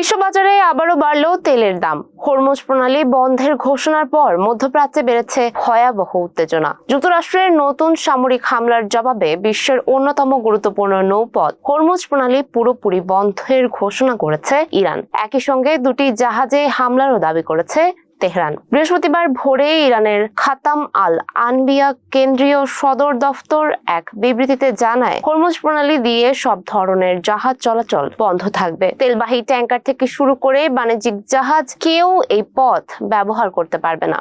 বিশ্ববাজারে আবারও বাড়ল তেলের দাম। হরমুজ প্রণালী বন্ধের ঘোষণার পর মধ্যপ্রাচ্যে বেড়েছে ভয়াবহ উত্তেজনা। যুক্তরাষ্ট্রের নতুন সামরিক হামলার জবাবে বিশ্বের অন্যতম গুরুত্বপূর্ণ নৌপথ হরমুজ প্রণালী পুরোপুরি বন্ধের ঘোষণা করেছে ইরান। একই সঙ্গে দুটি জাহাজে হামলারও দাবি করেছে তেহরান। বৃহস্পতিবার ভোরে ইরানের খাতাম আল আনবিয়া কেন্দ্রীয় সদর দফতর এক বিবৃতিতে জানায়, হরমুজ প্রণালী দিয়ে সব ধরনের জাহাজ চলাচল বন্ধ থাকবে। তেলবাহী ট্যাঙ্কার থেকে শুরু করে বাণিজ্যিক জাহাজ কেউ এই পথ ব্যবহার করতে পারবে না।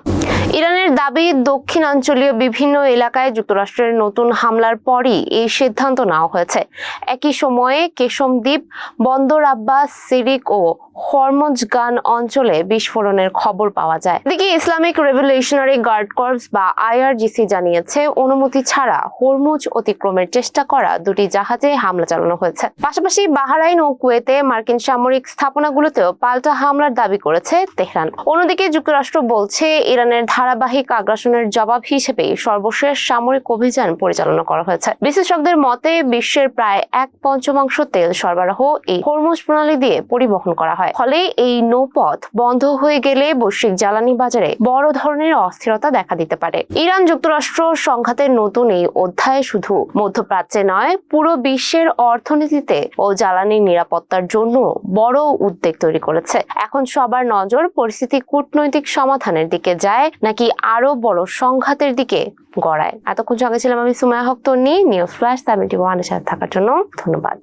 ইরানের দাবি, দক্ষিণাঞ্চলীয় বিভিন্ন এলাকায় যুক্তরাষ্ট্রের নতুন হামলার পরই এই সিদ্ধান্ত নেওয়া হয়েছে। একই সময়ে কেশম দ্বীপ, বন্দর আব্বাস, সিরিক ও হরমুজগান অঞ্চলে বিস্ফোরণের খবর পাওয়া যায়। এদিকে ইসলামিক রেভলিউশনারি গার্ড কর্পস বা আইআরজিসি জানিয়েছে, অনুমতি ছাড়া হরমুজ অতিক্রমের চেষ্টা করা দুটি জাহাজে হামলা চালানো হয়েছে। পাশাপাশি বাহরাইন ও কুয়েতে মার্কিন সামরিক স্থাপনাগুলোতেও পাল্টা হামলার দাবি করেছে তেহরান। অন্যদিকে যুক্তরাষ্ট্র বলছে, ইরানের ধারাবাহিক আগ্রাসনের জবাব হিসেবে সর্বশেষ সামরিক অভিযান পরিচালনা করা হয়েছে। বিশেষজ্ঞদের মতে, বিশ্বের প্রায় 1/5 তেল সরবরাহ এই হরমুজ প্রণালী দিয়ে পরিবহন করা হয়। ফলে এই নৌপথ বন্ধ হয়ে গেলে বৈশ্বিক জ্বালানি বাজারে বড় ধরনের অস্থিরতা দেখা দিতে পারে। ইরান যুক্তরাষ্ট্র সংঘাতের নতুন এই অধ্যায় শুধু মধ্যপ্রাচ্যে নয়, পুরো বিশ্বের অর্থনীতিতে ও জ্বালানি নিরাপত্তার জন্য বড় উদ্বেগ তৈরি করেছে। এখন সবার নজর পরিস্থিতি কূটনৈতিক সমাধানের দিকে যায় নাকি আরো বড় সংঘাতের দিকে গড়ায়। এতক্ষণ সঙ্গে ছিলাম আমি সুমাইয়া হক তন্নি। নিউজ ফ্ল্যাশ 71 এর সাথে থাকার জন্য ধন্যবাদ।